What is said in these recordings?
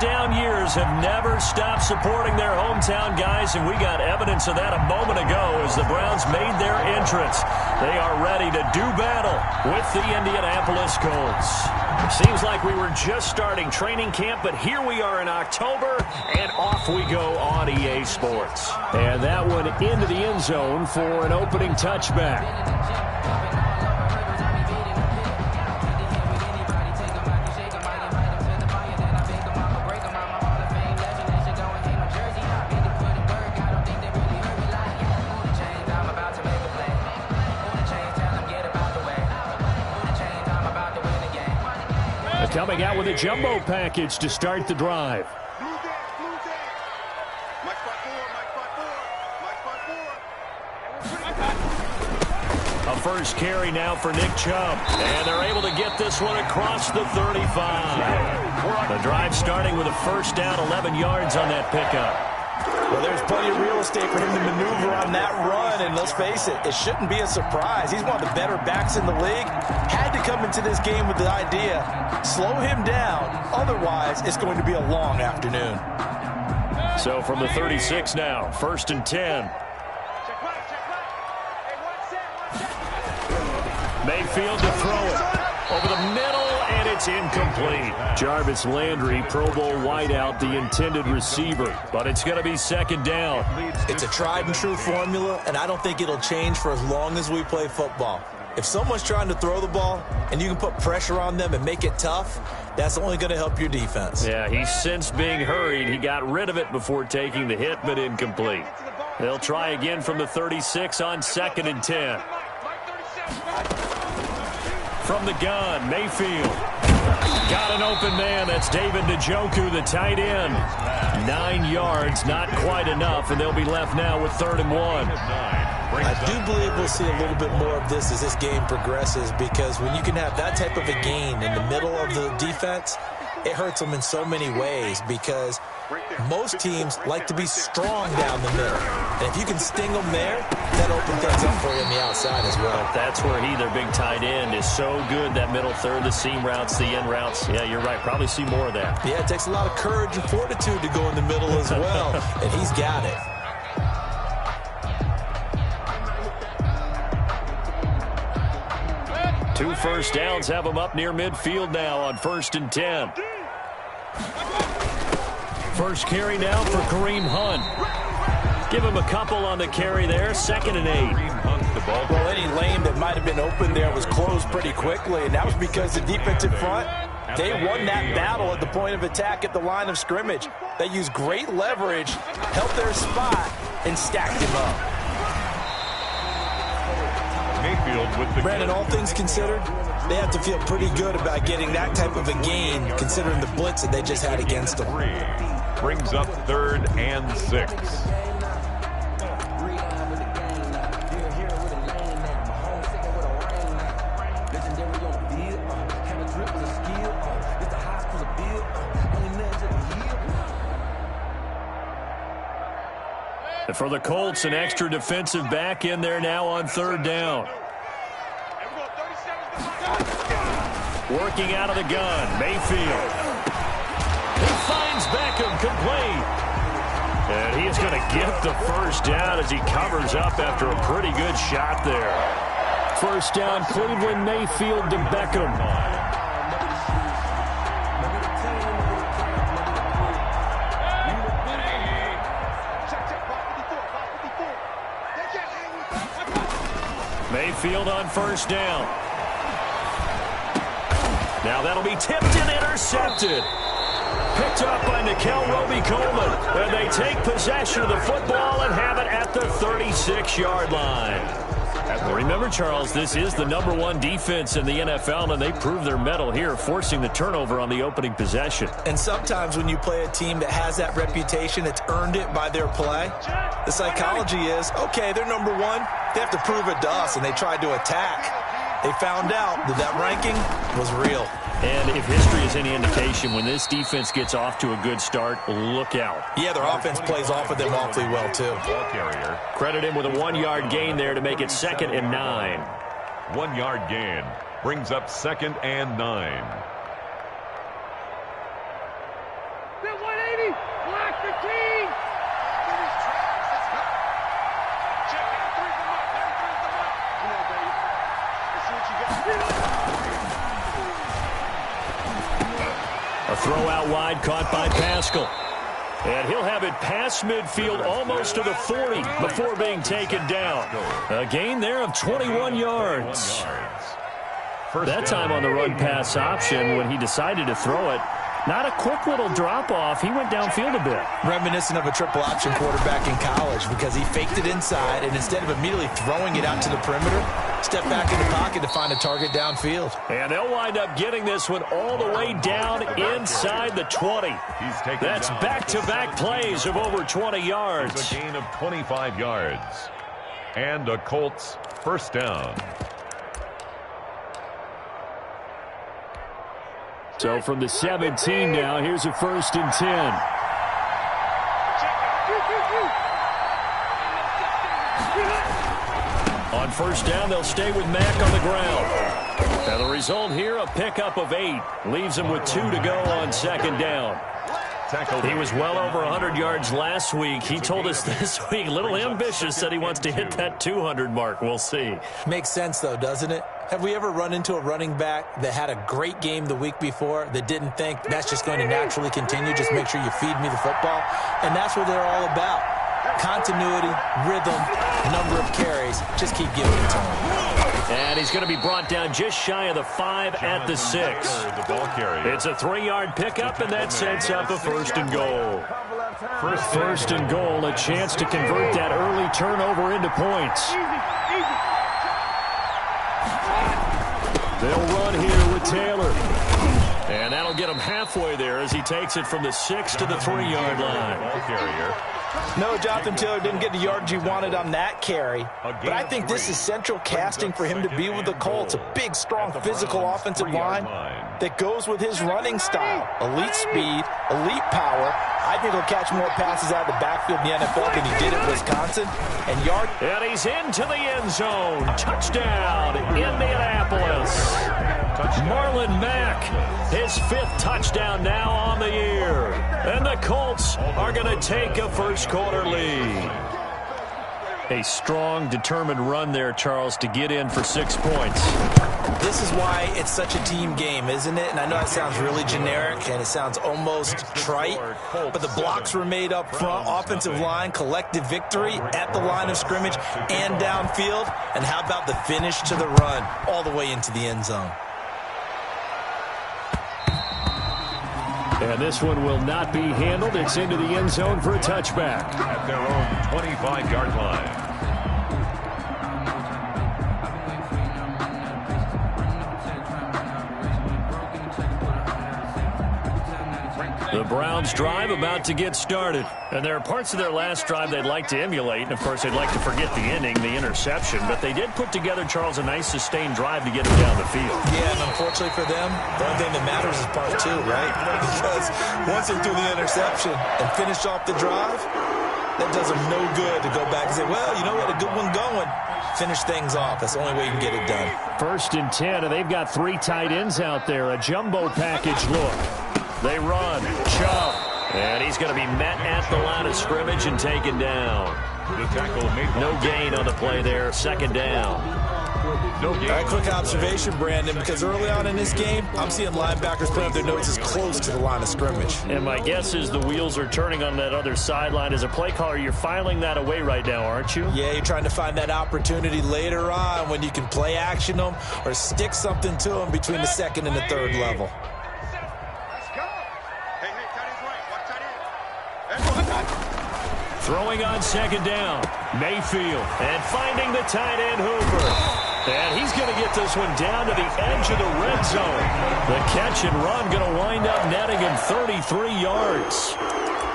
down years have never stopped supporting their hometown guys, and we got evidence of that a moment ago as the Browns made their entrance. They are ready to do battle with the Indianapolis Colts. Seems like we were just starting training camp, but here we are in October, and off we go on EA Sports. And that one into the end zone for an opening touchback. Coming out with a jumbo package to start the drive. A first carry now for Nick Chubb. And they're able to get this one across the 35. The drive starting with a first down, 11 yards on that pickup. Well, there's plenty of real estate for him to maneuver on that run, and let's face it, it shouldn't be a surprise. He's one of the better backs in the league. Had to come into this game with the idea, slow him down, otherwise it's going to be a long afternoon. So from the 36 now, first and 10. Mayfield to throw it. Over the middle, and it's incomplete. Jarvis Landry, Pro Bowl wideout, the intended receiver. But it's going to be second down. It's a tried-and-true formula, and I don't think it'll change for as long as we play football. If someone's trying to throw the ball, and you can put pressure on them and make it tough, that's only going to help your defense. Yeah, he's since being hurried. He got rid of it before taking the hit, but incomplete. They'll try again from the 36 on second and 10. From the gun, Mayfield. Got an open man. That's David Njoku, the tight end. 9 yards, not quite enough, and they'll be left now with 3rd and 1. I do believe we'll see a little bit more of this as this game progresses, because when you can have that type of a gain in the middle of the defense, it hurts them in so many ways, because most teams like to be strong down the middle. And if you can sting them there, that opens things up for you on the outside as well. That's where he, their big tight end, is so good, that middle third, the seam routes, the end routes. Yeah, you're right. Probably see more of that. Yeah, it takes a lot of courage and fortitude to go in the middle as well, and he's got it. Two first downs have them up near midfield now on 1st and 10. First carry now for Kareem Hunt. Give him a couple on the carry there. 2nd and 8. Well, any lane that might have been open there was closed pretty quickly, and that was because the defensive front, they won that battle at the point of attack at the line of scrimmage. They used great leverage, held their spot, and stacked him up. Brandon, all things considered, they have to feel pretty good about getting that type of a gain, considering the blitz that they just had against them. Brings up 3rd and 6. For the Colts, an extra defensive back in there now on 3rd down. Working out of the gun, Mayfield. He finds Beckham complete. And he's going to get the first down as he covers up after a pretty good shot there. First down, Cleveland, Mayfield to Beckham. Mayfield on first down. Now that'll be tipped and intercepted. Picked up by Nikel Roby-Coleman. And they take possession of the football and have it at the 36-yard line. Remember, Charles, this is the #1 defense in the NFL, and they prove their mettle here, forcing the turnover on the opening possession. And sometimes when you play a team that has that reputation, it's earned it by their play. The psychology is, okay, they're #1. They have to prove it to us, and they tried to attack. They found out that that ranking was real. And if history is any indication, when this defense gets off to a good start, look out. Yeah, their offense plays off of them awfully well, too. Ball carrier. Credit him with a 1-yard gain there to make it 2nd and 9. 1-yard gain brings up 2nd and 9. throw out wide, caught by Pascal. And he'll have it past midfield almost to the 40 before being taken down. A gain there of 21 yards. That time on the run-pass option when he decided to throw it. Not a quick little drop-off. He went downfield a bit. Reminiscent of a triple option quarterback in college because he faked it inside, and instead of immediately throwing it out to the perimeter, stepped back in the pocket to find a target downfield. And they'll wind up getting this one all the way down inside the 20. That's back-to-back plays of over 20 yards. It's a gain of 25 yards. And a Colts first down. So from the 17 now, here's a 1st and 10. On first down, they'll stay with Mack on the ground. Now the result here, a pickup of 8. Leaves him with 2 to go on 2nd down. He was well over 100 yards last week. He told us this week, a little ambitious, said he wants to hit that 200 mark. We'll see. Makes sense, though, doesn't it? Have we ever run into a running back that had a great game the week before that didn't think that's just going to naturally continue? Just make sure you feed me the football. And that's what they're all about. Continuity, rhythm, number of carries. Just keep giving it to him. And he's going to be brought down just shy of the 5 at the 6. It's a 3-yard pickup, and that sets up a 1st and goal. First and goal, a chance to convert that early turnover into points. They'll run here with Taylor. And that'll get him halfway there as he takes it from the 6 to the 3-yard line. No, Jonathan Taylor didn't get the yardage he wanted on that carry. But I think this is central casting for him to be with the Colts. A big, strong, physical offensive line that goes with his running style. Elite speed, elite power. I think he'll catch more passes out of the backfield in the NFL than he did at Wisconsin. And he's into the end zone. Touchdown, Indianapolis. Marlon Mack, his 5th touchdown now on the year. And the Colts are going to take a first-quarter lead. A strong, determined run there, Charles, to get in for 6 points. This is why it's such a team game, isn't it? And I know it sounds really generic and it sounds almost trite, but the blocks were made up front, offensive line, collective victory at the line of scrimmage and downfield. And how about the finish to the run all the way into the end zone? And this one will not be handled. It's into the end zone for a touchback. At their own 25-yard line. The Browns drive about to get started. And there are parts of their last drive they'd like to emulate. And, of course, they'd like to forget the ending, the interception. But they did put together, Charles, a nice sustained drive to get him down the field. Yeah, and unfortunately for them, the only thing that matters is part 2, right? Because once they do the interception and finish off the drive, that does them no good to go back and say, well, you know what, a good one going. Finish things off. That's the only way you can get it done. 1st and 10, and they've got 3 tight ends out there. A jumbo package look. They run. Chubb. And he's going to be met at the line of scrimmage and taken down. The tackle made no gain on the play there. 2nd down. No gain. All right, quick observation, Brandon, because early on in this game, I'm seeing linebackers put up their noses close to the line of scrimmage. And my guess is the wheels are turning on that other sideline. As a play caller, you're filing that away right now, aren't you? Yeah, you're trying to find that opportunity later on when you can play action them or stick something to them between the 2nd and the 3rd level. Throwing on 2nd down, Mayfield, and finding the tight end Hooper. And he's going to get this one down to the edge of the red zone. The catch and run going to wind up netting him 33 yards.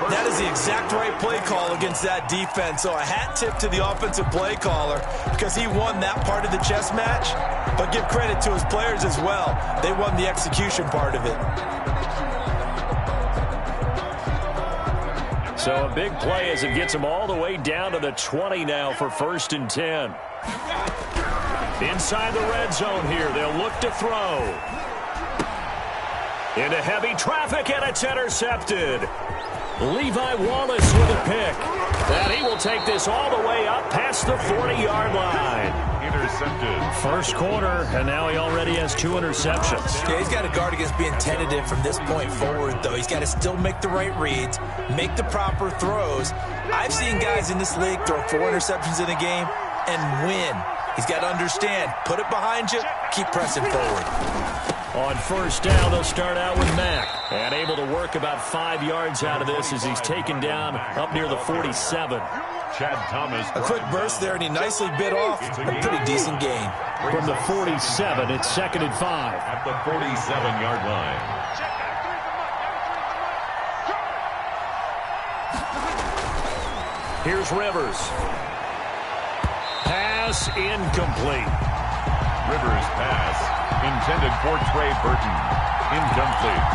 That is the exact right play call against that defense. So a hat tip to the offensive play caller because he won that part of the chess match. But give credit to his players as well. They won the execution part of it. So a big play as it gets him all the way down to the 20 now for 1st and 10. Inside the red zone here, they'll look to throw. Into heavy traffic, and it's intercepted. Levi Wallace with a pick. And he will take this all the way up past the 40-yard line. Intercepted. First quarter, and now he already has 2 interceptions. Yeah, he's got to guard against being tentative from this point forward, though. He's got to still make the right reads, make the proper throws. I've seen guys in this league throw 4 interceptions in a game and win. He's got to understand, put it behind you, keep pressing forward. On first down, they'll start out with Mack. And able to work about 5 yards out of this as he's taken down up near the 47. Chad Thomas. A quick burst there, and he nicely bit off a pretty decent gain. From the 47, it's 2nd and 5. At the 47-yard line. Here's Rivers. Pass incomplete. Rivers pass intended for Trey Burton. Incomplete.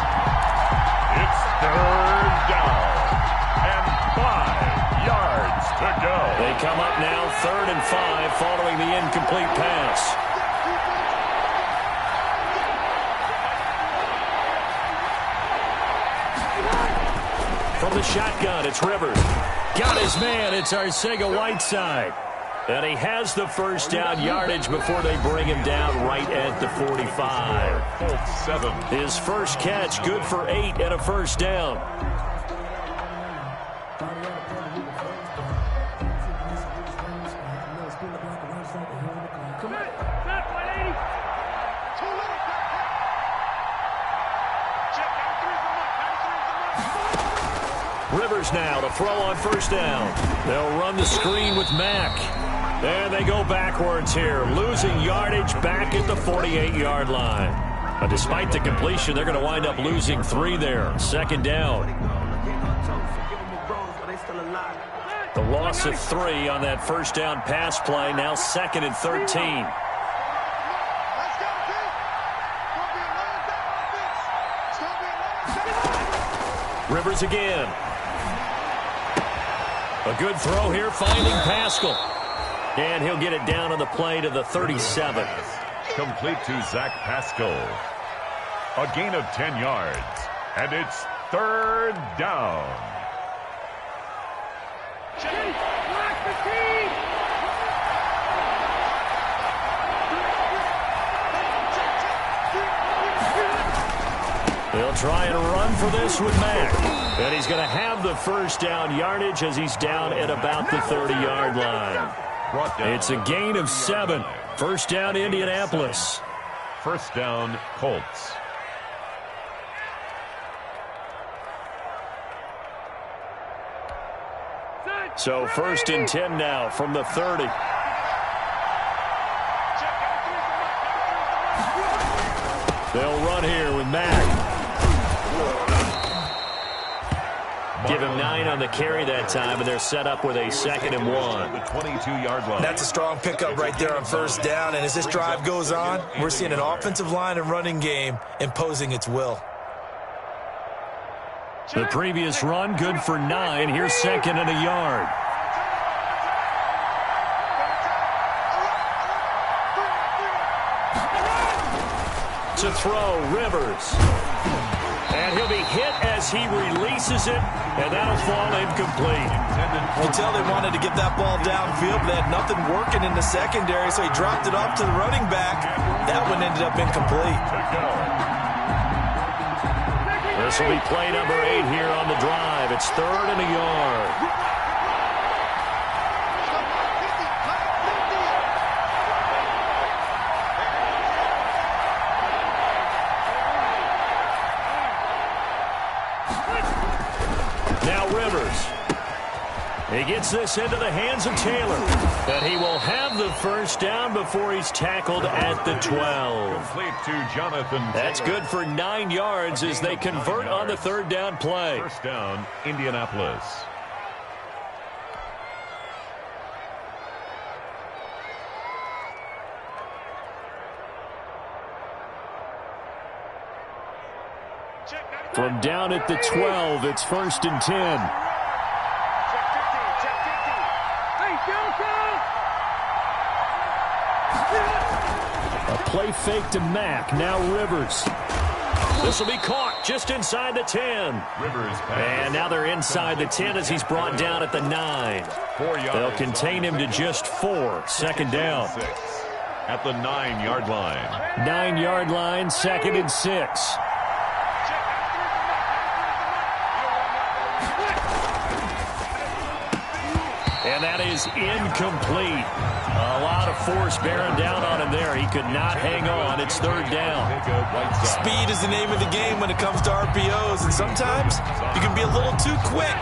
It's 3rd down and 5 yards to go. They come up now 3rd and 5 following the incomplete pass. From the shotgun, it's Rivers. Got his man. It's Arcega-Whiteside. And he has the first down yardage before they bring him down right at the 45. Colts 7. His first catch, good for 8 and a first down. Rivers now to throw on first down. They'll run the screen with Mack. And they go backwards here, losing yardage back at the 48-yard line. But despite the completion, they're going to wind up losing 3 there. 2nd down. The loss of 3 on that first down pass play. Now 2nd and 13. Rivers again. A good throw here, finding Pascal. And he'll get it down on the play to the 37. Complete to Zach Pascal. A gain of 10 yards. And it's 3rd down. They'll try and run for this with Mack. And he's going to have the first down yardage as he's down at about the 30-yard line. It's a gain of 7. First down, Indianapolis. First down, Colts. So 1st and 10 now from the 30. They'll run here with Mack. Give him 9 on the carry that time, and they're set up with a 2nd and 1. The 22-yard line. That's a strong pickup right there on first down, and as this drive goes on, we're seeing an offensive line and running game imposing its will. The previous run, good for 9. Here's 2nd and a yard. To throw, Rivers. And he'll be hit as he releases it, and that'll fall incomplete. You can tell they wanted to get that ball downfield, but they had nothing working in the secondary, so he dropped it off to the running back. That one ended up incomplete. This will be play number 8 here on the drive. It's 3rd and a yard. Now Rivers. He gets this into the hands of Taylor. And he will have the first down before he's tackled at the 12. Complete to Jonathan Taylor. That's good for 9 yards as they convert on the 3rd down play. First down, Indianapolis. From down at the 12, it's 1st and 10. A play fake to Mack. Now Rivers. This will be caught just inside the 10. And now they're inside the 10 as he's brought down at the 9. They'll contain him to just 4. Second down. At the 9-yard line. 9-yard line, 2nd and 6. And that is incomplete. A lot of force bearing down on him there. He could not hang on. It's 3rd down. Speed is the name of the game when it comes to RPOs, and sometimes you can be a little too quick,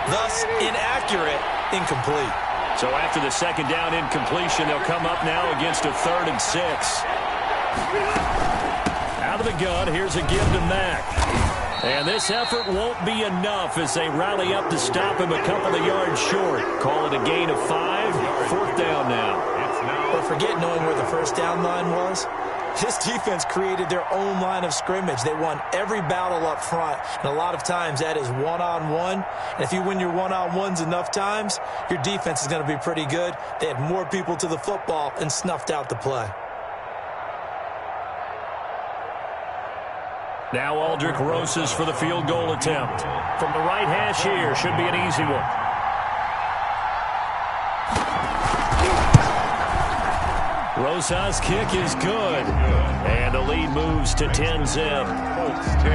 thus inaccurate, incomplete. So after the 2nd down incompletion, they'll come up now against a 3rd and 6. Out of the gun, here's a give to Mack. And this effort won't be enough as they rally up to stop him a couple of yards short. Call it a gain of 5. 4th down now. But forget knowing where the first down line was. This defense created their own line of scrimmage. They won every battle up front, and a lot of times that is one-on-one. And if you win your one-on-ones enough times, your defense is going to be pretty good. They had more people to the football and snuffed out the play. Now Aldrick Rosas for the field goal attempt. From the right hash here, should be an easy one. Rosas' kick is good. And the lead moves to 10-zip.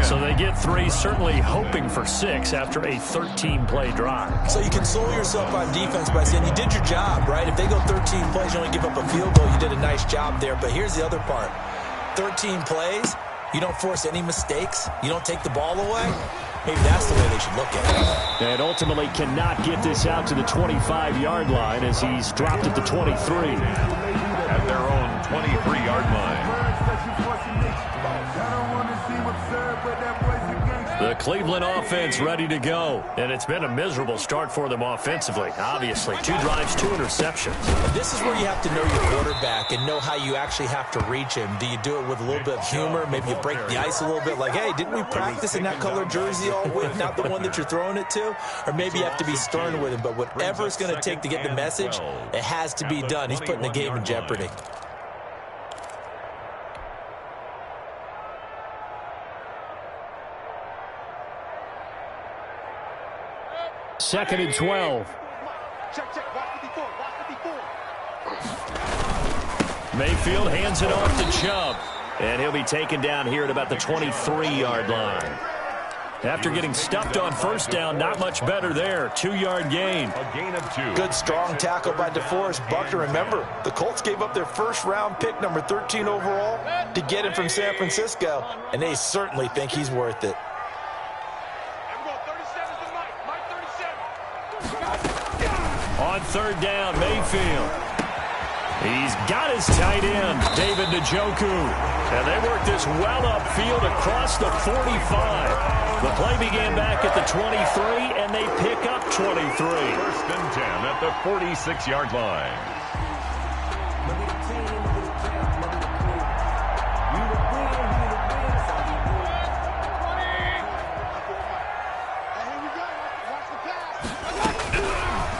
So they get 3, certainly hoping for 6 after a 13-play drive. So you console yourself on defense by saying you did your job, right? If they go 13 plays, you only give up a field goal, you did a nice job there. But here's the other part. 13 plays, you don't force any mistakes, you don't take the ball away. Maybe that's the way they should look at it. And ultimately cannot get this out to the 25-yard line as he's dropped at the 23. At their own 23-yard line. The Cleveland offense ready to go. And it's been a miserable start for them offensively. Obviously, 2 drives, 2 interceptions. And this is where you have to know your quarterback and know how you actually have to reach him. Do you do it with a little bit of humor? Maybe you break the ice a little bit like, hey, didn't we practice in that color jersey all week, not the one that you're throwing it to? Or maybe you have to be stern with him. But whatever it's going to take to get the message, it has to be done. He's putting the game in jeopardy. Second and 12. Mayfield hands it off to Chubb. And he'll be taken down here at about the 23-yard line. After getting stuffed on first down, not much better there. 2-yard gain. A gain of 2. Good strong tackle by DeForest Buckner. Remember, the Colts gave up their first-round pick, number 13 overall, to get him from San Francisco, and they certainly think he's worth it. On 3rd down, Mayfield. He's got his tight end, David Njoku. And they work this well upfield across the 45. The play began back at the 23, and they pick up 23. 1st and 10 at the 46-yard line.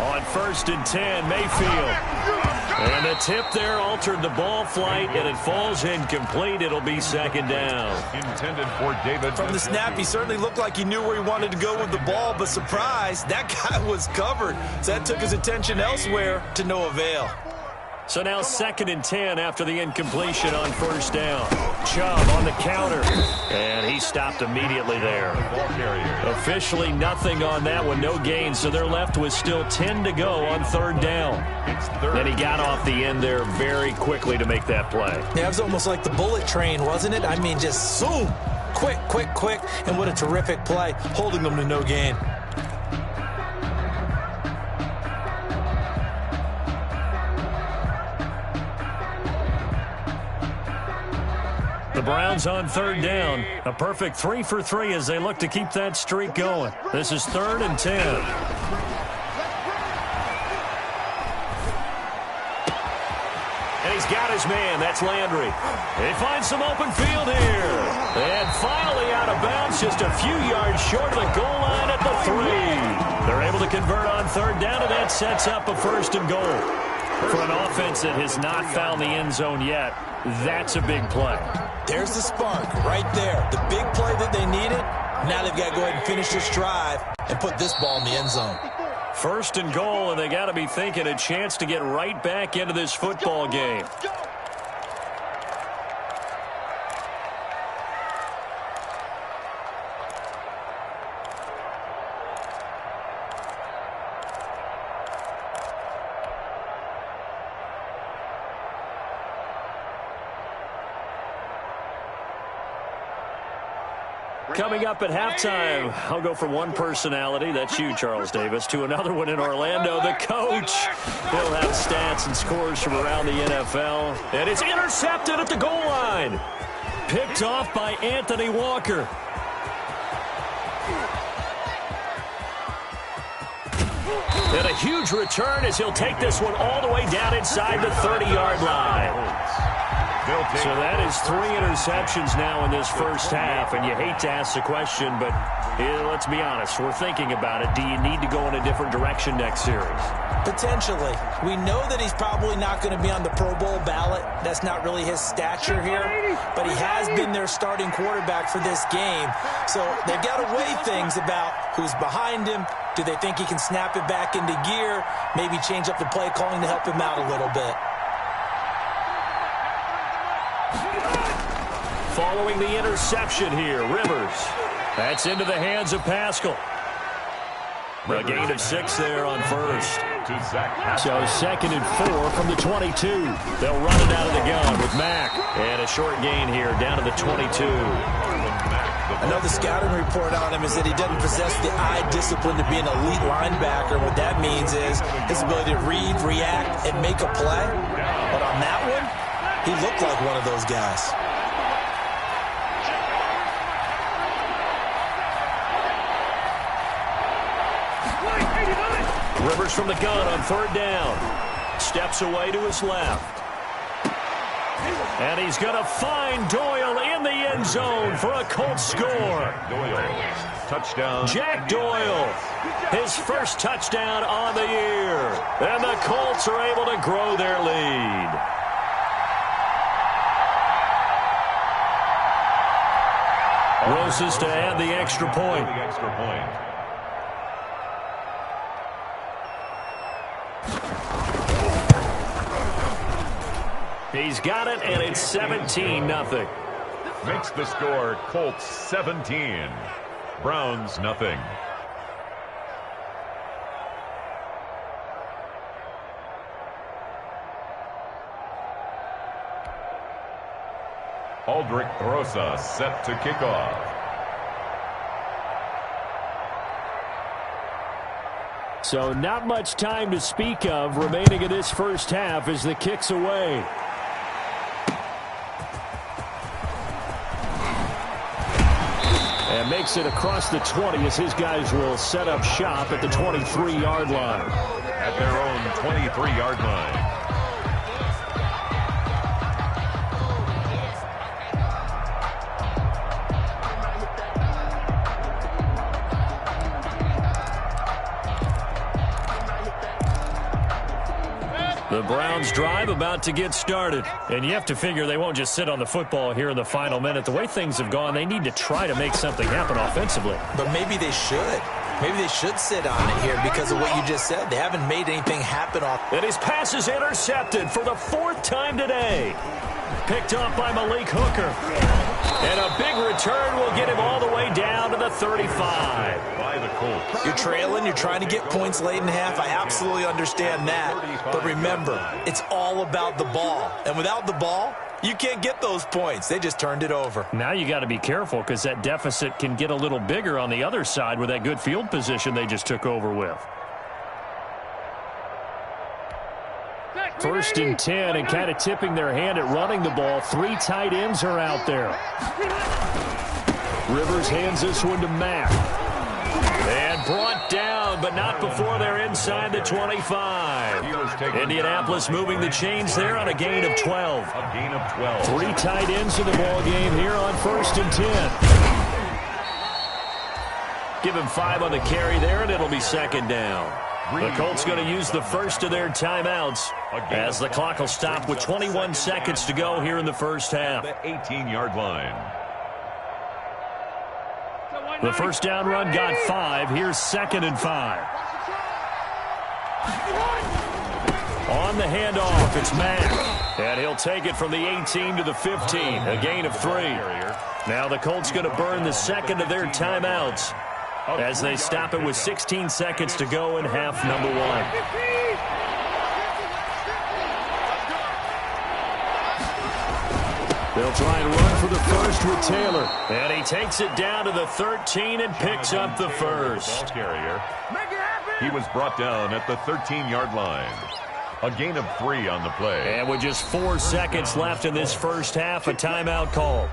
On 1st and 10, Mayfield. And the tip there altered the ball flight, and it falls incomplete. It'll be 2nd down. Intended for David. From the snap, he certainly looked like he knew where he wanted to go with the ball, but surprise, that guy was covered. So that took his attention elsewhere to no avail. So now 2nd and 10 after the incompletion on 1st down. Chubb on the counter, and he stopped immediately there. Officially nothing on that one, no gain, so they're left with still 10 to go on 3rd down. And he got off the end there very quickly to make that play. Yeah, it was almost like the bullet train, wasn't it? I mean, just zoom, quick, quick, quick, and what a terrific play, holding them to no gain. The Browns on 3rd down. A perfect 3 for 3 as they look to keep that streak going. This is 3rd and 10. And he's got his man. That's Landry. He finds some open field here. And finally out of bounds, just a few yards short of the goal line at the 3. They're able to convert on 3rd down, and that sets up a 1st and goal. For an offense that has not found the end zone yet, that's a big play. There's the spark right there. The big play that they needed. Now they've got to go ahead and finish this drive and put this ball in the end zone. First and goal, and they got to be thinking a chance to get right back into this football game. Coming up at halftime, I'll go from one personality, that's you, Charles Davis, to another one in Orlando, the coach. He'll have stats and scores from around the NFL. And it's intercepted at the goal line. Picked off by Anthony Walker. And a huge return as he'll take this one all the way down inside the 30-yard line. So that is 3 interceptions now in this first half, and you hate to ask the question, but let's be honest, we're thinking about it. Do you need to go in a different direction next series? Potentially. We know that he's probably not going to be on the Pro Bowl ballot. That's not really his stature here, but he has been their starting quarterback for this game. So they've got to weigh things about who's behind him. Do they think he can snap it back into gear? Maybe change up the play calling to help him out a little bit. Following the interception here, Rivers. That's into the hands of Pascal. A gain of 6 there on first. So 2nd and 4 from the 22. They'll run it out of the gun with Mack. And a short gain here down to the 22. I know the scouting report on him is that he doesn't possess the eye discipline to be an elite linebacker. What that means is his ability to read, react, and make a play. But on that one, he looked like one of those guys. Rivers from the gun on 3rd down. Steps away to his left. And he's going to find Doyle in the end zone for a Colts score. Doyle, touchdown. Jack Doyle, his first touchdown on the year. And the Colts are able to grow their lead. Roses to add the extra point. He's got it, and it's 17-0. Makes the score Colts 17, Browns nothing. Aldrich Rosa set to kick off. So not much time to speak of remaining in this first half as the kick's away. And makes it across the 20 as his guys will set up shop at the 23-yard line. At their own 23-yard line. The Browns drive about to get started. And you have to figure they won't just sit on the football here in the final minute. The way things have gone, they need to try to make something happen offensively. But maybe they should. Maybe they should sit on it here because of what you just said. They haven't made anything happen off. And his pass is intercepted for the 4th time today. Picked off by Malik Hooker. And a big return will get him all the way down to the 35. By the Colts. You're trailing. You're trying to get points late in half. I absolutely understand that. But remember, it's all about the ball. And without the ball, you can't get those points. They just turned it over. Now you got to be careful because that deficit can get a little bigger on the other side with that good field position they just took over with. 1st and 10 and kind of tipping their hand at running the ball. 3 tight ends are out there. Rivers hands this one to Mack. And brought down, but not before they're inside the 25. Indianapolis moving the chains there on a gain of 12. A gain of 12. 3 tight ends in the ball game here on 1st and 10. Give him 5 on the carry there, and it'll be 2nd down. The Colts going to use the first of their timeouts as the clock will stop with 21 seconds to go here in the first half. The 18-yard line. The first down run got 5. Here's 2nd and 5. On the handoff, it's Mack. And he'll take it from the 18 to the 15. A gain of 3. Now the Colts going to burn the second of their timeouts as they stop it with 16 seconds to go in half number 1. They'll try and run for the first with Taylor. And he takes it down to the 13 and picks up the first. He was brought down at the 13-yard line. A gain of 3 on the play. And with just 4 seconds left in this first half, a timeout call.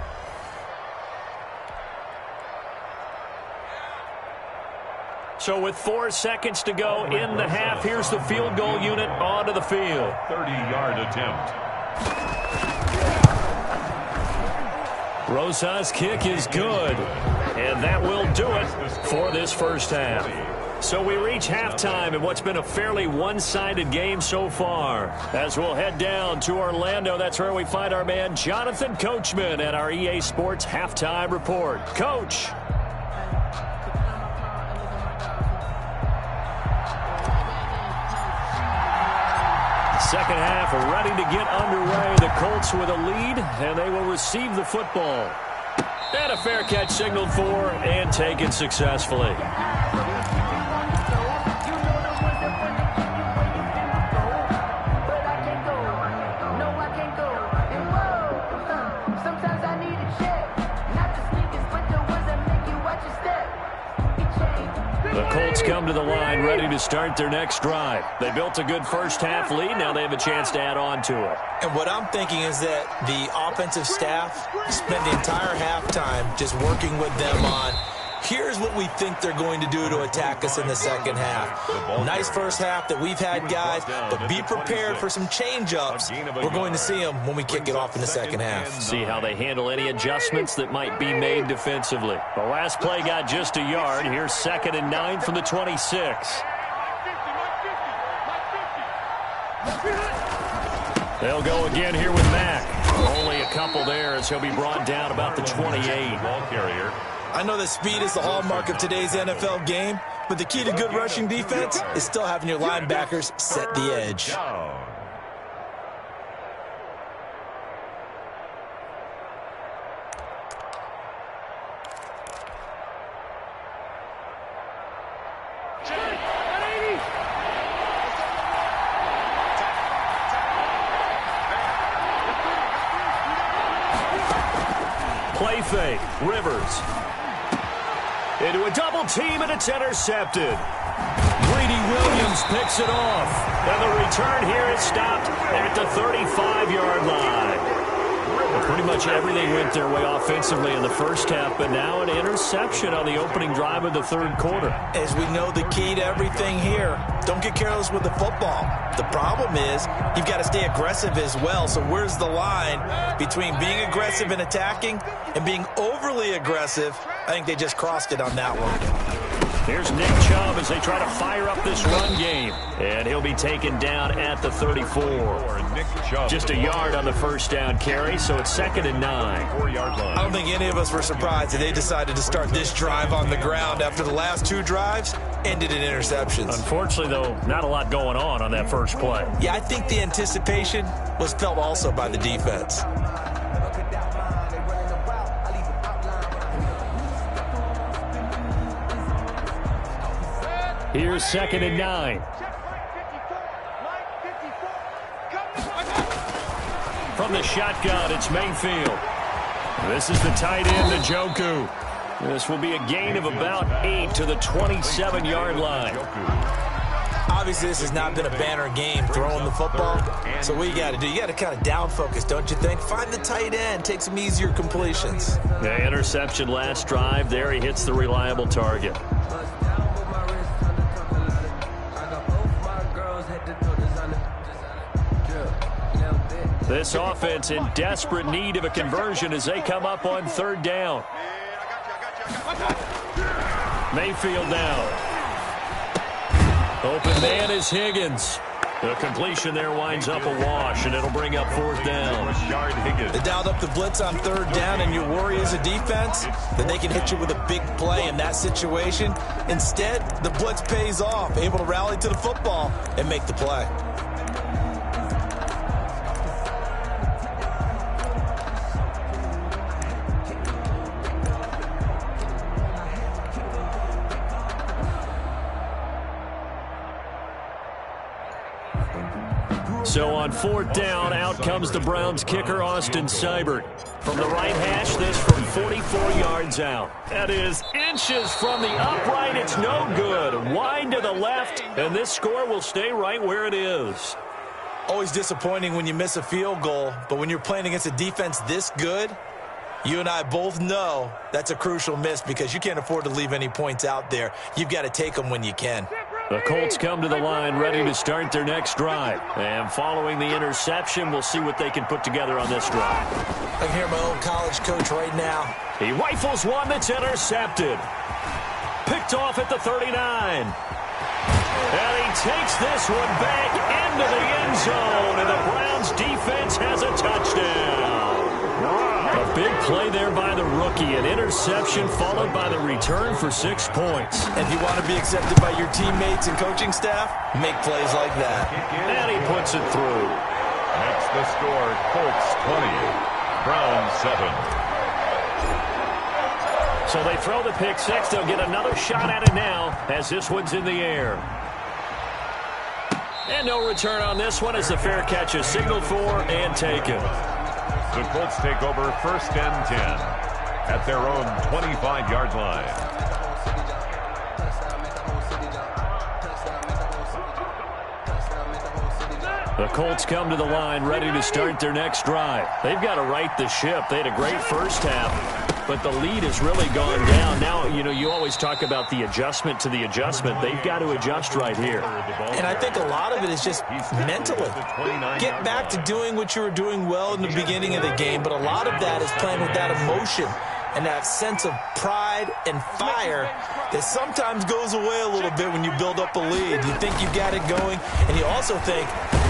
So with 4 seconds to go in the half, here's the field goal unit onto the field. 30-yard attempt. Rosa's kick is good, and that will do it for this first half. So we reach halftime in what's been a fairly one-sided game so far. As we'll head down to Orlando, that's where we find our man Jonathan Coachman at our EA Sports Halftime Report. Coach. Second half ready to get underway. The Colts with a lead, and they will receive the football. And a fair catch signaled for and taken successfully. The Colts come to the line ready to start their next drive. They built a good first half lead. Now they have a chance to add on to it. And what I'm thinking is that the offensive staff spent the entire halftime just working with them on, here's what we think they're going to do to attack us in the second half. Nice first half that we've had, guys, but be prepared for some change-ups. We're going to see them when we kick it off in the second half. See how they handle any adjustments that might be made defensively. The last play got just a yard. Here's 2nd and 9 from the 26. They'll go again here with Mack. Only a couple there as he'll be brought down about the 28. Ball carrier. I know that speed is the hallmark of today's NFL game, but the key to good rushing defense is still having your linebackers set the edge. Play fake. Rivers. Into a double team, and it's intercepted. Greedy Williams picks it off. And the return here is stopped at the 35-yard line. Well, pretty much everything went their way offensively in the first half, but now an interception on the opening drive of the third quarter. As we know, the key to everything here, don't get careless with the football. The problem is you've got to stay aggressive as well. So where's the line between being aggressive and attacking and being overly aggressive? I think they just crossed it on that one. Here's Nick Chubb as they try to fire up this run game. And he'll be taken down at the 34. Just a yard on the first down carry, so it's 2nd and 9. 4-yard line. I don't think any of us were surprised that they decided to start this drive on the ground after the last 2 drives ended in interceptions. Unfortunately, though, not a lot going on that first play. Yeah, I think the anticipation was felt also by the defense. Here's 2nd and 9. From the shotgun, it's Mayfield. This is the tight end, Njoku. This will be a gain of about 8 to the 27-yard line. Obviously, this has not been a banner game throwing the football. So what you got to do, you got to kind of down focus, don't you think? Find the tight end, take some easier completions. The interception last drive. There he hits the reliable target. This offense in desperate need of a conversion as they come up on 3rd down. Mayfield down. Open man is Higgins. The completion there winds up a wash, and it'll bring up 4th down. They dialed up the blitz on 3rd down, and your worry as a defense that they can hit you with a big play in that situation. Instead, the blitz pays off, able to rally to the football and make the play. So on 4th down, out comes the Browns kicker, Austin Seibert. From the right hash, this from 44 yards out. That is inches from the upright. It's no good. Wide to the left, and this score will stay right where it is. Always disappointing when you miss a field goal, but when you're playing against a defense this good, you and I both know that's a crucial miss because you can't afford to leave any points out there. You've got to take them when you can. The Colts come to the line ready to start their next drive. And following the interception, we'll see what they can put together on this drive. I can hear my old college coach right now. He rifles one that's intercepted. Picked off at the 39. And he takes this one back into the end zone. And the Browns defense has a touchdown. A big play there by the rookie. An interception followed by the return for 6 points. If you want to be accepted by your teammates and coaching staff, make plays like that. And he puts it through. Makes the score Colts 20, Browns 7. So they throw the pick six. They'll get another shot at it now as this one's in the air. And no return on this one as the fair catch is signaled for and taken. The Colts take over 1st and 10 at their own 25-yard line. The Colts come to the line ready to start their next drive. They've got to right the ship. They had a great first half, but the lead has really gone down. Now, you always talk about the adjustment to the adjustment. They've got to adjust right here. And I think a lot of it is just mentally. Get back to doing what you were doing well in the beginning of the game, but a lot of that is playing with that emotion and that sense of pride and fire that sometimes goes away a little bit when you build up a lead. You think you got it going, and you also think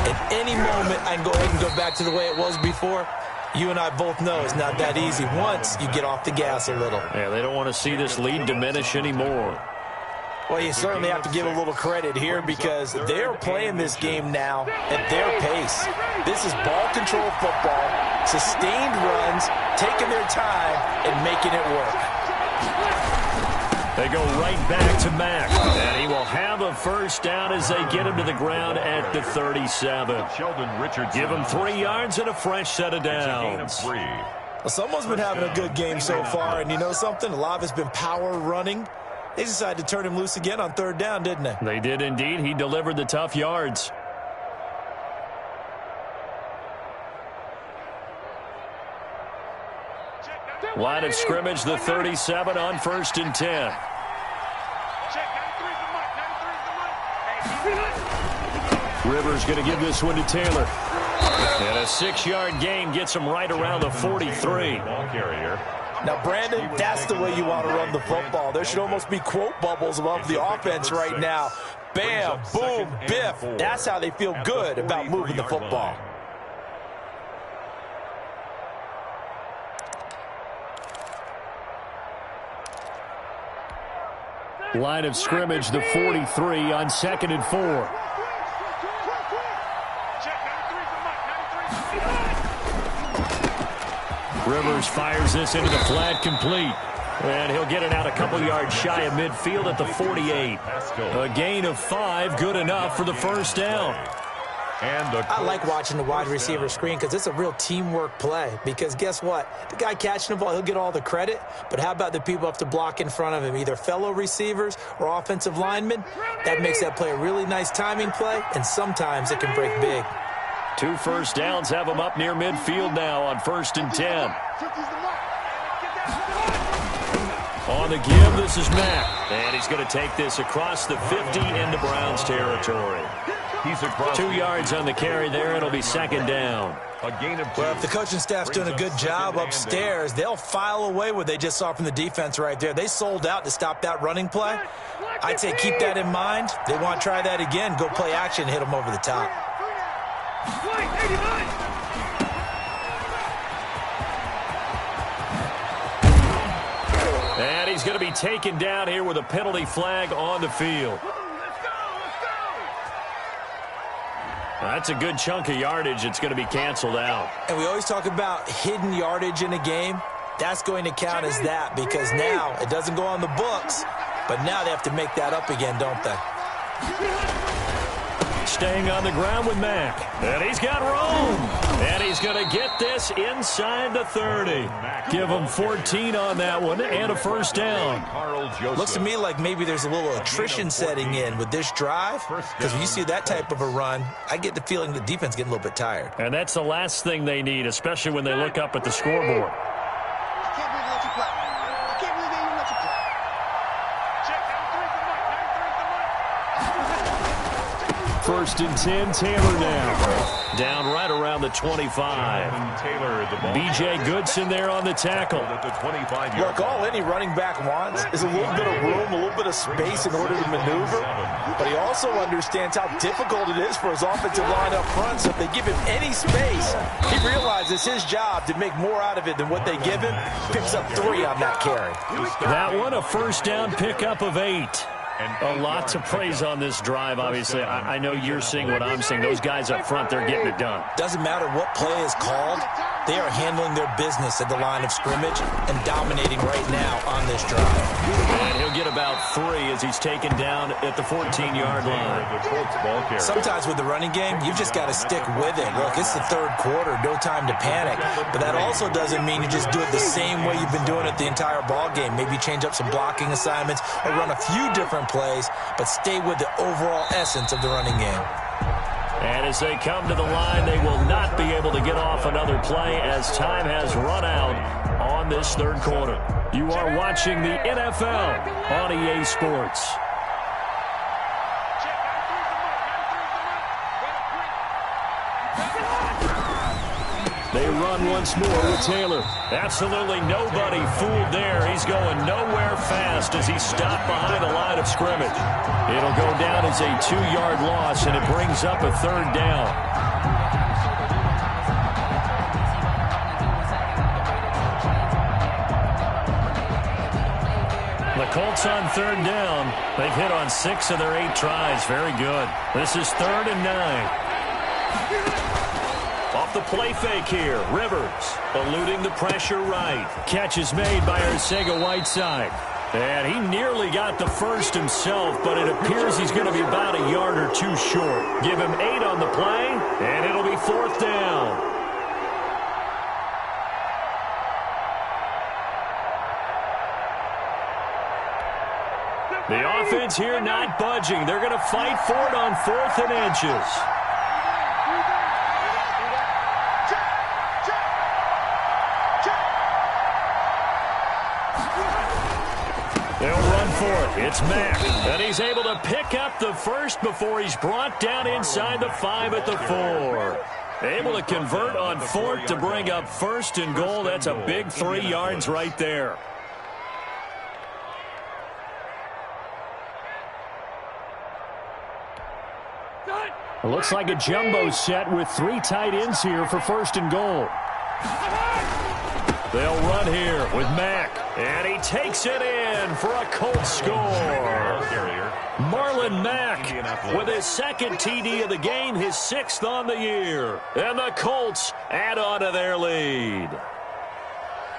at any moment I can go ahead and go back to the way it was before. You and I both know it's not that easy once you get off the gas a little. Yeah, they don't want to see this lead diminish anymore. Well, you certainly have to give a little credit here because they're playing this game now at their pace. This is ball control football, sustained runs, taking their time, and making it work. They go right back to Mack, and he will have a first down as they get him to the ground at the 37. Give him 3 yards and a fresh set of downs. Well, someone's been having a good game so far, and you know something? A lot of it's been power running. They decided to turn him loose again on 3rd down, didn't they? They did indeed. He delivered the tough yards. Line of scrimmage, the 37 on 1st and 10. Rivers going to give this one to Taylor. And a 6-yard gain gets him right around the 43. Now, Brandon, that's the way you want to run the football. There should almost be quote bubbles above the offense right now. Bam, boom, biff. That's how they feel good about moving the football. Line of scrimmage, the 43 on 2nd and 4. Rivers fires this into the flat, complete. And he'll get it out a couple yards shy of midfield at the 48. A gain of 5, good enough for the first down. I like watching the wide receiver screen because it's a real teamwork play. Because guess what? The guy catching the ball, he'll get all the credit. But how about the people have to block in front of him, either fellow receivers or offensive linemen? That makes that play a really nice timing play, and sometimes it can break big. 2 first downs have him up near midfield now on 1st and 10. On the give, this is Mack. And he's going to take this across the 50 into Browns territory. He's across 2 yards on the carry there. It'll be second down. A gain of 2. Well, if the coaching staff's doing a good job upstairs, they'll file away what they just saw from the defense right there. They sold out to stop that running play. I'd say keep that in mind. They want to try that again. Go play action, hit them over the top. And he's going to be taken down here with a penalty flag on the field. That's a good chunk of yardage. It's going to be canceled out. And we always talk about hidden yardage in a game. That's going to count as that because now it doesn't go on the books, but now they have to make that up again, don't they? Staying on the ground with Mack. And he's got room. And he's going to get this inside the 30. Give him 14 on that one and a first down. Looks to me like maybe there's a little attrition setting in with this drive because when you see that type of a run, I get the feeling the defense getting a little bit tired. And that's the last thing they need, especially when they look up at the scoreboard. First and 10, Taylor now. Down right around the 25. B.J. Goodson there on the tackle. Look, all any running back wants is a little bit of room, a little bit of space in order to maneuver. But he also understands how difficult it is for his offensive line up front. So if they give him any space, he realizes his job to make more out of it than what they give him. Picks up 3 on that carry. That one, a first down pickup of 8. A lot to praise on this drive, obviously. I know you're seeing what I'm seeing. Those guys up front, they're getting it done. Doesn't matter what play is called. They are handling their business at the line of scrimmage and dominating right now on this drive. And he'll get about 3 as he's taken down at the 14-yard line. Sometimes with the running game, you've just got to stick with it. Look, it's the third quarter, no time to panic. But that also doesn't mean you just do it the same way you've been doing it the entire ball game. Maybe change up some blocking assignments or run a few different plays, but stay with the overall essence of the running game. And as they come to the line, they will not be able to get off another play as time has run out on this third quarter. You are watching the NFL on EA Sports. They run once more with Taylor. Absolutely nobody fooled there. He's going nowhere fast as he's stopped behind the line of scrimmage. It'll go down as a 2-yard loss, and it brings up a third down. The Colts on third down. They've hit on 6 of their 8 tries. Very good. This is 3rd and 9. Off the play fake here, Rivers eluding the pressure right. Catch is made by Arcega-Whiteside. And he nearly got the first himself, but it appears he's going to be about a yard or 2 short. Give him 8 on the play, and it'll be 4th down. The offense here not budging. They're going to fight for it on 4th and inches. They'll run for it. It's Mack. And he's able to pick up the first before he's brought down inside the 5 at the 4. Able to convert on 4th to bring up 1st and goal. That's a big 3 yards right there. It looks like a jumbo set with 3 tight ends here for 1st and goal. They'll run here with Mack. And he takes it in for a Colts score. Marlon Mack with his 2nd TD of the game, his 6th on the year. And the Colts add on to their lead.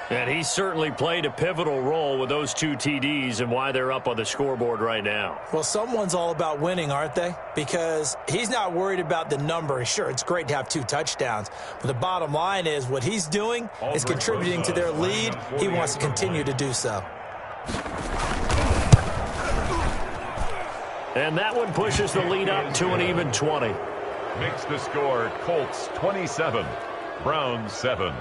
And he certainly played a pivotal role with those 2 TDs and why they're up on the scoreboard right now. Well, someone's all about winning, aren't they? Because he's not worried about the number. Sure, it's great to have 2 touchdowns. But the bottom line is what he's doing is contributing to their lead. He wants to continue to do so. And that one pushes the lead up to an even 20. Makes the score Colts 27, Browns 7.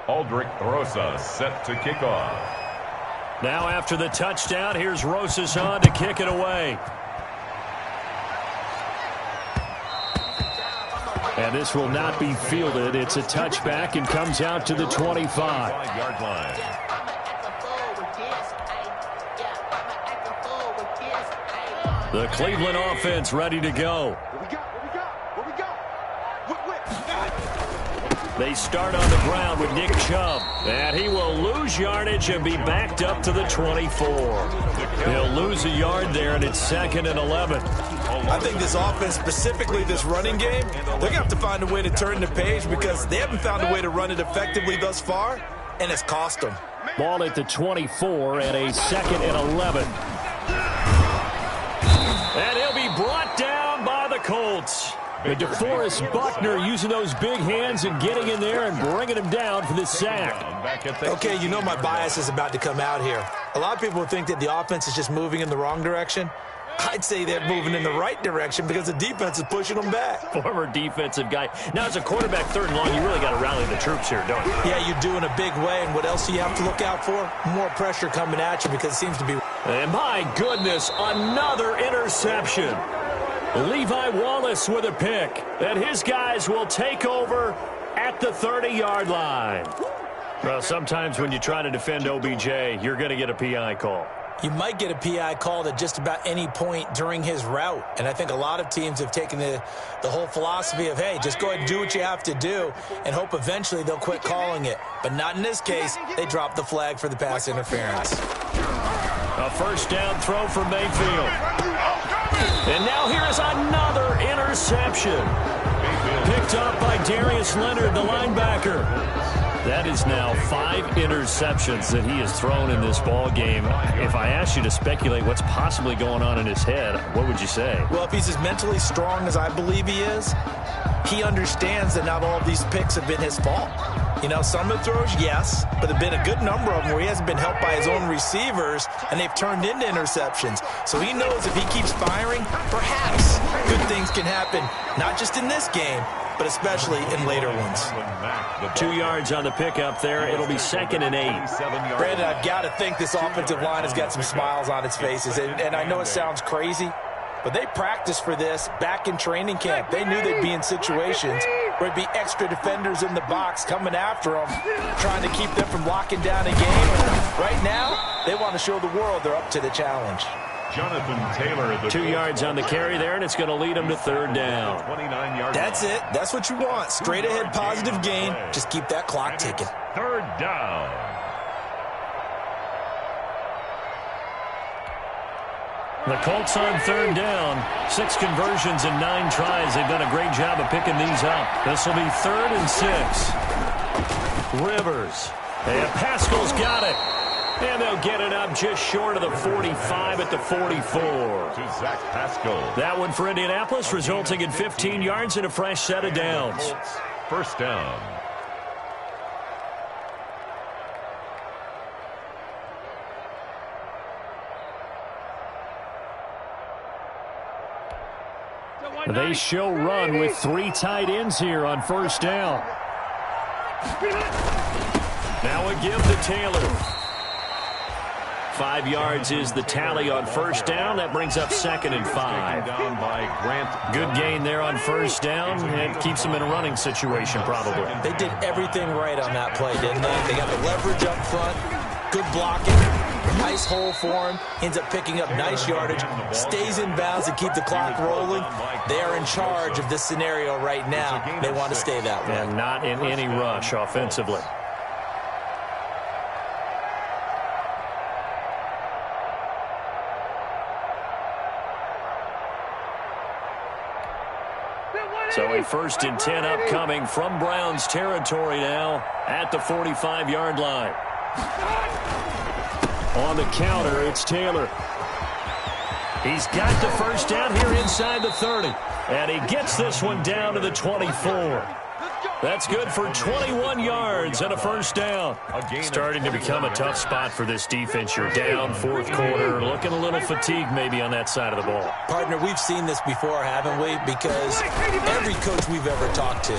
Aldrich Rosa set to kick off. Now after the touchdown, here's Rosas on to kick it away. And this will not be fielded. It's a touchback and comes out to the 25-yard line. The Cleveland offense ready to go. They start on the ground with Nick Chubb. And he will lose yardage and be backed up to the 24. He'll lose a yard there, and it's 2nd and 11. I think this offense, specifically this running game, they're going to have to find a way to turn the page because they haven't found a way to run it effectively thus far, and it's cost them. Ball at the 24 and a 2nd and 11. And he'll be brought down by the Colts. And DeForest Buckner using those big hands and getting in there and bringing him down for the sack. Okay, you know my bias is about to come out here. A lot of people think that the offense is just moving in the wrong direction. I'd say they're moving in the right direction because the defense is pushing them back. Former defensive guy. Now, as a quarterback, 3rd and long, you really got to rally the troops here, don't you? Yeah, you do in a big way. And what else do you have to look out for? More pressure coming at you because it seems to be... And my goodness, another interception. Levi Wallace with a pick. And his guys will take over at the 30-yard line. Well, sometimes when you try to defend OBJ, you're going to get a PI call. You might get a PI called at just about any point during his route. And I think a lot of teams have taken the whole philosophy of, hey, just go ahead and do what you have to do and hope eventually they'll quit calling it. But not in this case. They dropped the flag for the pass interference. A 1st down throw for Mayfield. And now here is another interception. Picked up by Darius Leonard, the linebacker. That is now 5 interceptions that he has thrown in this ball game. If I asked you to speculate what's possibly going on in his head, what would you say? Well, if he's as mentally strong as I believe he is, he understands that not all of these picks have been his fault. You know, some of the throws, yes, but there have been a good number of them where he hasn't been helped by his own receivers, and they've turned into interceptions. So he knows if he keeps firing, perhaps good things can happen, not just in this game, but especially in later ones. 2 yards on the pickup there. It'll be 2nd and 8. Brandon, I've got to think this offensive line has got some smiles on its faces. And I know it sounds crazy, but they practiced for this back in training camp. They knew they'd be in situations where it'd be extra defenders in the box coming after them, trying to keep them from locking down a game. Right now, they want to show the world they're up to the challenge. Jonathan Taylor. 2 yards on the carry there, and it's going to lead him to 3rd down. That's it. That's what you want. Straight ahead positive gain. Just keep that clock ticking. 3rd down. The Colts on 3rd down. 6 conversions and 9 tries. They've done a great job of picking these up. This will be 3rd and 6. Rivers. And Pascal's got it. And they'll get it up just short of the 45 at the 44. To Zach Pascal. That one for Indianapolis, resulting in 15 yards and a fresh set of downs. 1st down. They show run with 3 tight ends here on 1st down. Now a give to Taylor. 5 yards is the tally on 1st down. That brings up 2nd and 5. Good gain there on 1st down. And keeps them in a running situation probably. They did everything right on that play, didn't they? They got the leverage up front. Good blocking. Nice hole for him. Ends up picking up nice yardage. Stays in bounds to keep the clock rolling. They are in charge of this scenario right now. They want to stay that way. And not in any rush offensively. So a 1st and 10 upcoming from Browns territory now at the 45-yard line. On the counter, it's Taylor. He's got the 1st down here inside the 30. And he gets this one down to the 24. That's good for 21 yards and a 1st down. Starting to become a tough spot for this defense. You're down 4th quarter, looking a little fatigued maybe on that side of the ball. Partner, we've seen this before, haven't we? Because every coach we've ever talked to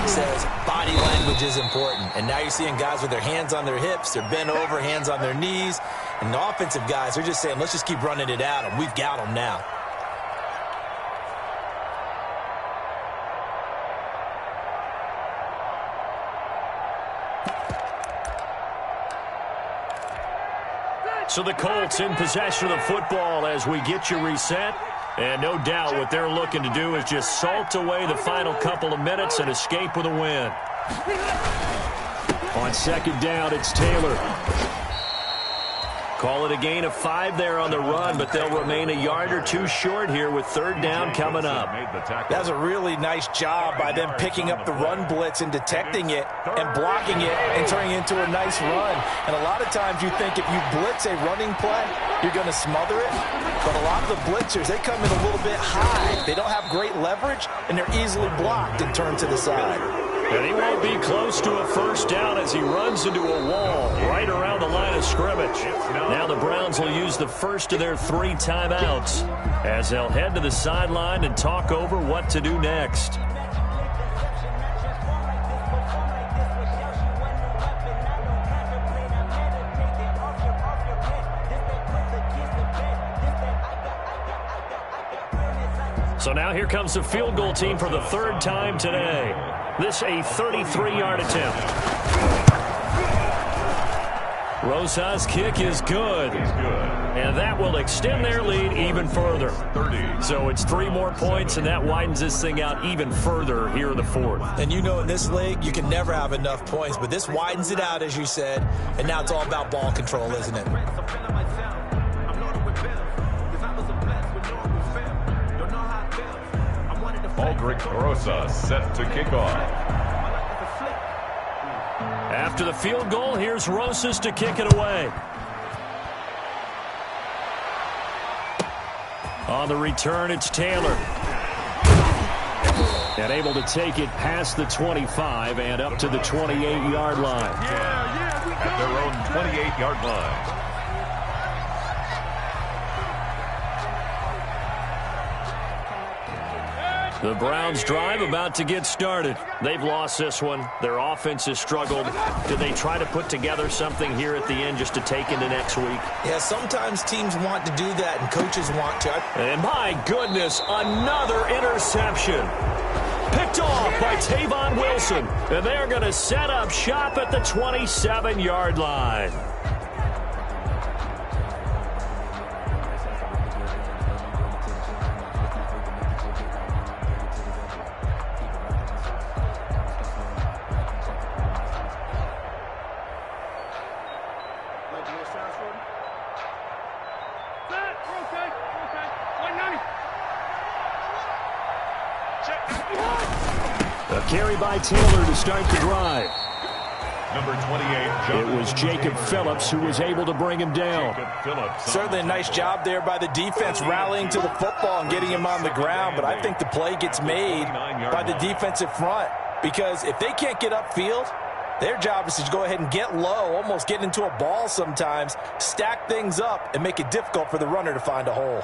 says body language is important. And now you're seeing guys with their hands on their hips, they're bent over, hands on their knees, And the offensive guys, they're just saying, let's just keep running it at them. We've got them now. So the Colts in possession of the football as we get you reset. And no doubt what they're looking to do is just salt away the final couple of minutes and escape with a win. On second down, it's Taylor. Call it a gain of 5 there on the run, but they'll remain a yard or two short here with third down coming up. That was a really nice job by them picking up the run blitz and detecting it and blocking it and turning it into a nice run. And a lot of times you think if you blitz a running play, you're going to smother it. But a lot of the blitzers, they come in a little bit high. They don't have great leverage, and they're easily blocked and turned to the side. And he won't be close to a first down as he runs into a wall right around the line of scrimmage. Now the Browns will use the first of their 3 timeouts as they'll head to the sideline and talk over what to do next. So now here comes the field goal team for the 3rd time today. This a 33-yard attempt. Rosa's kick is good. And that will extend their lead even further. So it's 3 more points, and that widens this thing out even further here in the 4th. And you know in this league, you can never have enough points, but this widens it out, as you said, and now it's all about ball control, isn't it? Aldrich Rosa set to kick off. After the field goal, here's Rosas to kick it away. On the return, it's Taylor. And able to take it past the 25 and up to the 28-yard line. At their own 28-yard line. The Browns drive about to get started. They've lost this one. Their offense has struggled. Do they try to put together something here at the end just to take into next week? Yeah, sometimes teams want to do that and coaches want to. And my goodness, another interception. Picked off by Tavon Wilson. And they're going to set up shop at the 27-yard line. A carry by Taylor to start the drive. Number 28. It was Jacob Phillips who was able to bring him down. Certainly a nice job there by the defense rallying to the football and getting him on the ground, but I think the play gets made by the defensive front because if they can't get upfield, their job is to go ahead and get low, almost get into a ball sometimes, stack things up, and make it difficult for the runner to find a hole.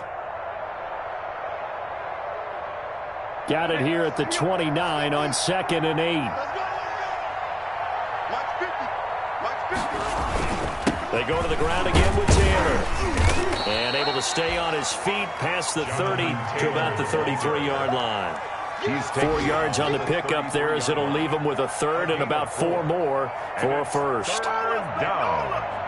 Got it here at the 29 on 2nd and 8. They go to the ground again with Taylor. And able to stay on his feet past the 30 to about the 33-yard line. 4 yards on the pickup there as it'll leave him with a 3rd and about 4 more for a first. Down.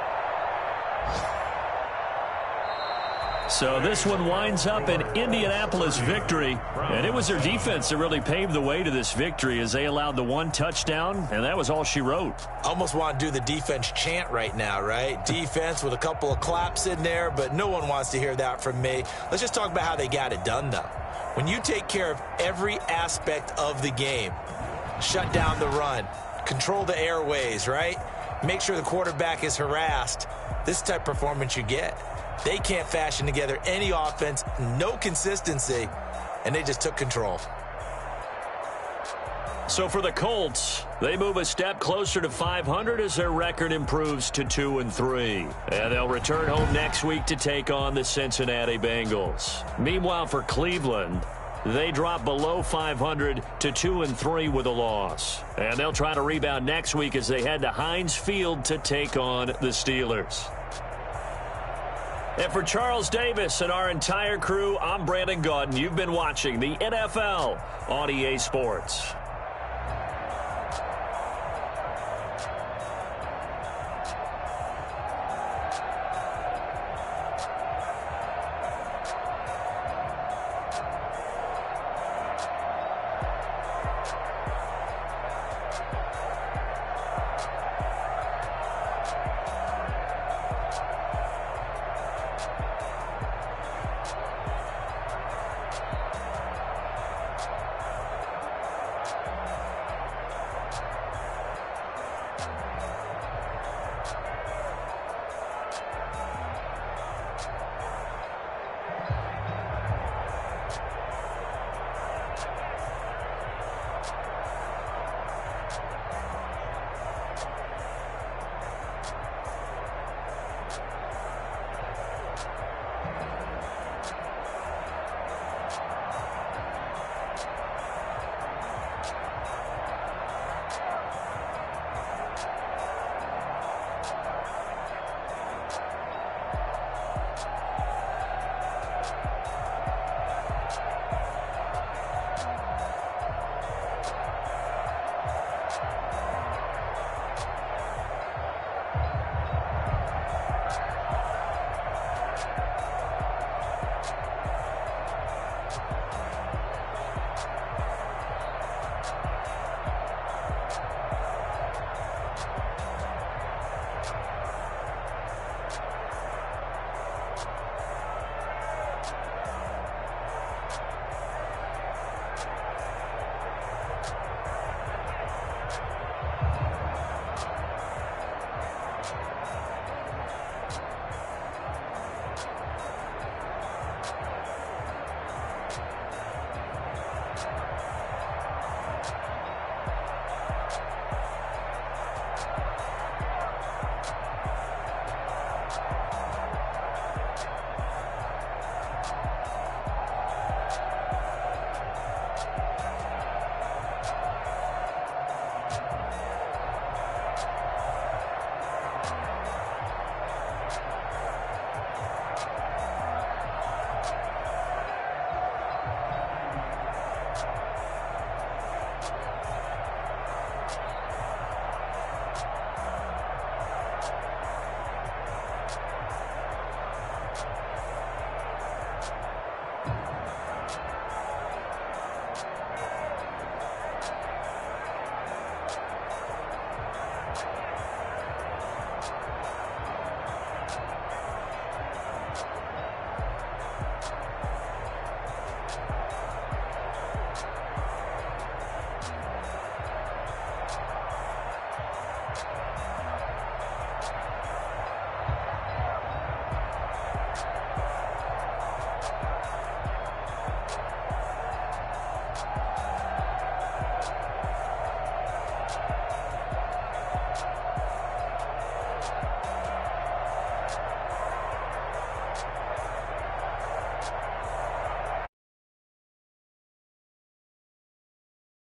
So this one winds up an Indianapolis victory, and it was their defense that really paved the way to this victory as they allowed the 1 touchdown, and that was all she wrote. Almost want to do the defense chant right now, right? Defense with a couple of claps in there, but no one wants to hear that from me. Let's just talk about how they got it done, though. When you take care of every aspect of the game, shut down the run, control the airways, right? Make sure the quarterback is harassed. This type of performance you get. They can't fashion together any offense, no consistency, and they just took control. So for the Colts, they move a step closer to 500 as their record improves to 2-3. And they'll return home next week to take on the Cincinnati Bengals. Meanwhile, for Cleveland, they drop below 500 to 2-3 with a loss. And they'll try to rebound next week as they head to Heinz Field to take on the Steelers. And for Charles Davis and our entire crew, I'm Brandon Gaudin. You've been watching the NFL on EA Sports.